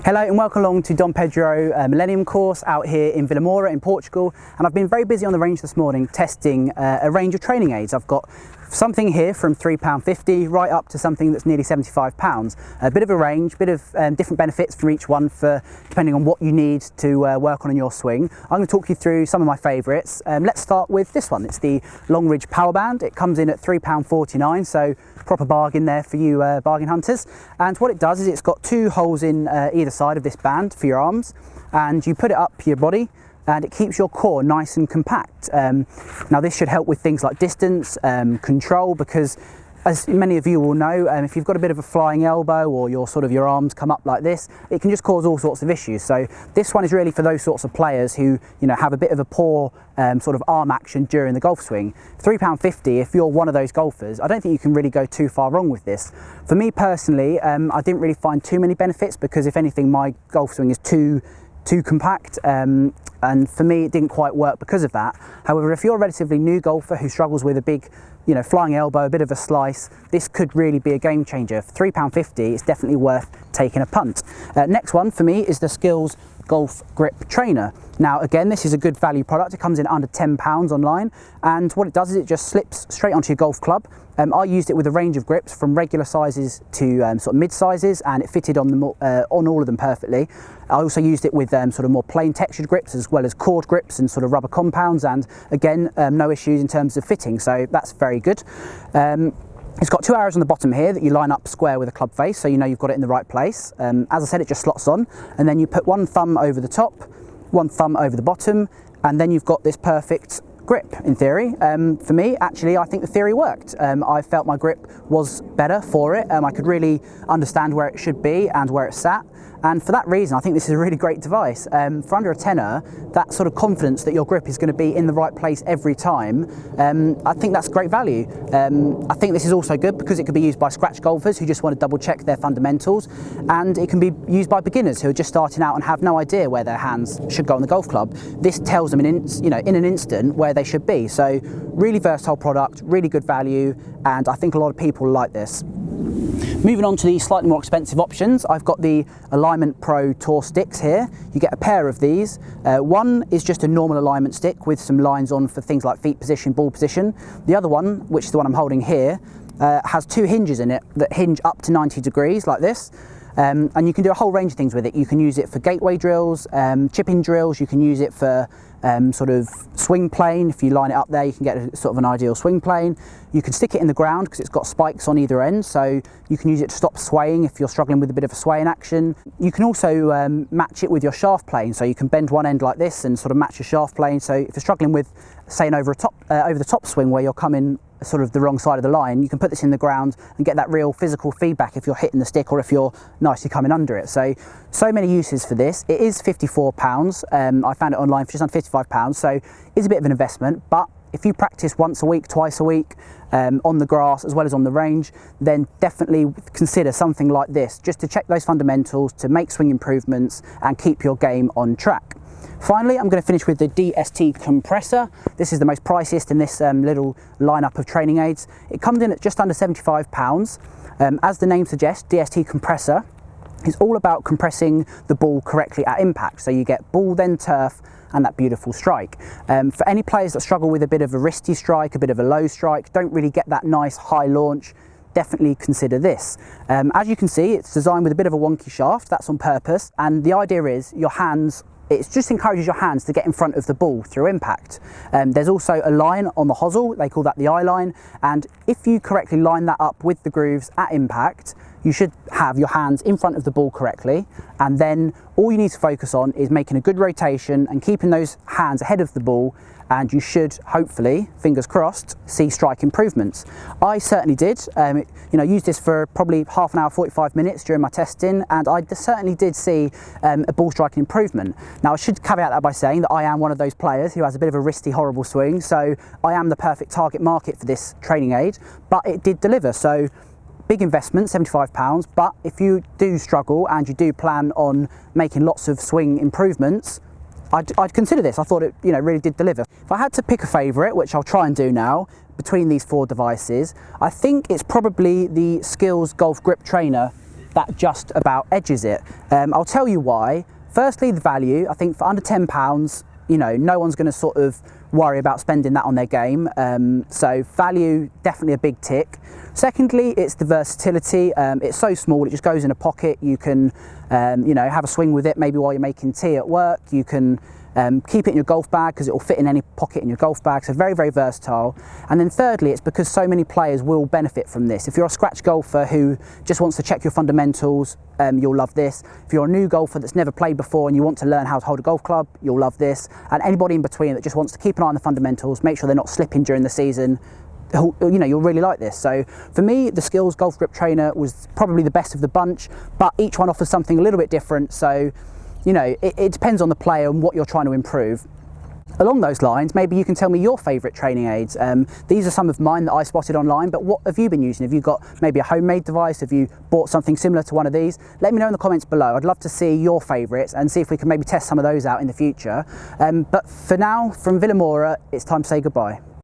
Hello and welcome along to Dom Pedro Millennium course out here in Vila Moura in Portugal, and I've been very busy on the range this morning testing a range of training aids. I've got something here from £3.50 right up to something that's nearly £75. A bit of a range, bit of different benefits from each one for depending on what you need to work on in your swing. I'm going to talk you through some of my favourites. Let's start with this one. It's the Long Ridge Power Band. It comes in at £3.49, so proper bargain there for you bargain hunters. And what it does is it's got two holes in either side of this band for your arms, and you put it up your body and it keeps your core nice and compact. Now this should help with things like distance, control, because as many of you will know, if you've got a bit of a flying elbow or your arms come up like this, it can just cause all sorts of issues. So this one is really for those sorts of players who have a bit of a poor sort of arm action during the golf swing. £3.50, if you're one of those golfers, I don't think you can really go too far wrong with this. For me personally, I didn't really find too many benefits, because if anything my golf swing is too compact, and for me it didn't quite work because of that. However, if you're a relatively new golfer who struggles with a big flying elbow, a bit of a slice, this could really be a game changer. For £3.50, it's definitely worth taking a punt. Next one for me is the Skills Golf Grip Trainer. Now again, this is a good value product. It comes in under £10 online, and what it does is it just slips straight onto your golf club. I used it with a range of grips from regular sizes to sort of mid sizes, and it fitted on them on all of them perfectly. I also used it with sort of more plain textured grips, as well as cord grips and sort of rubber compounds, and again no issues in terms of fitting, so that's very good. It's got two arrows on the bottom here that you line up square with a club face, so you know you've got it in the right place. As I said, it just slots on, and then you put one thumb over the top, one thumb over the bottom, and then you've got this perfect grip in theory. For me, actually, I think the theory worked. I felt my grip was better for it. I could really understand where it should be and where it sat. And for that reason, I think this is a really great device. For under a tenner, that sort of confidence that your grip is going to be in the right place every time, I think that's great value. I think this is also good because it could be used by scratch golfers who just want to double check their fundamentals, and it can be used by beginners who are just starting out and have no idea where their hands should go on the golf club. This tells them in an instant where they should be. So really versatile product, really good value, and I think a lot of people like this. Moving on to the slightly more expensive options, I've got the Alignment Pro Tour sticks here. You get a pair of these. One is just a normal alignment stick with some lines on for things like feet position, ball position. The other one, which is the one I'm holding here, has two hinges in it that hinge up to 90 degrees like this. And you can do a whole range of things with it. You can use it for gateway drills, chipping drills. You can use it for sort of swing plane. If you line it up there, you can get a sort of an ideal swing plane. You can stick it in the ground because it's got spikes on either end, so you can use it to stop swaying if you're struggling with a bit of a swaying action. You can also match it with your shaft plane, so you can bend one end like this and sort of match your shaft plane. So if you're struggling with, say, an over the top swing where you're coming sort of the wrong side of the line, you can put this in the ground and get that real physical feedback if you're hitting the stick or if you're nicely coming under it. So many uses for this. It is £54. I found it online for just under £55, so it's a bit of an investment, but if you practice once a week, twice a week, on the grass as well as on the range, then definitely consider something like this, just to check those fundamentals, to make swing improvements and keep your game on track. Finally, I'm going to finish with the DST Compressor. This is the most priciest in this little lineup of training aids. It comes in at just under £75. As the name suggests, DST Compressor is all about compressing the ball correctly at impact. So you get ball, then turf, and that beautiful strike. For any players that struggle with a bit of a wristy strike, a bit of a low strike, don't really get that nice high launch, definitely consider this. As you can see, it's designed with a bit of a wonky shaft. That's on purpose, and the idea is your hands, it just encourages your hands to get in front of the ball through impact. There's also a line on the hosel, they call that the eye line, and if you correctly line that up with the grooves at impact, you should have your hands in front of the ball correctly, and then all you need to focus on is making a good rotation and keeping those hands ahead of the ball, and you should hopefully, fingers crossed, see strike improvements. I certainly did. Used this for probably half an hour, 45 minutes during my testing, and I certainly did see a ball striking improvement. Now I should caveat that by saying that I am one of those players who has a bit of a wristy, horrible swing, so I am the perfect target market for this training aid, but it did deliver. So big investment, £75, but if you do struggle and you do plan on making lots of swing improvements, I'd consider this. I thought it really did deliver. If I had to pick a favourite, which I'll try and do now, between these four devices, I think it's probably the Skills Golf Grip Trainer that just about edges it. I'll tell you why. Firstly, the value. I think for under £10, you know, no one's going to sort of worry about spending that on their game. So value, definitely a big tick. Secondly, it's the versatility. It's so small, it just goes in a pocket. You can, you know, have a swing with it maybe while you're making tea at work. You can keep it in your golf bag because it will fit in any pocket in your golf bag, so very, very versatile. And then thirdly, it's because so many players will benefit from this. If you're a scratch golfer who just wants to check your fundamentals, you'll love this. If you're a new golfer that's never played before and you want to learn how to hold a golf club, you'll love this. And anybody in between that just wants to keep an eye on the fundamentals, make sure they're not slipping during the season, you know, you'll really like this. So for me, the Skills Golf Grip Trainer was probably the best of the bunch, but each one offers something a little bit different. So, you know, it depends on the player and what you're trying to improve. Along those lines, maybe you can tell me your favourite training aids. These are some of mine that I spotted online, but what have you been using? Have you got maybe a homemade device? Have you bought something similar to one of these? Let me know in the comments below. I'd love to see your favourites and see if we can maybe test some of those out in the future. But for now, from Villamora, it's time to say goodbye.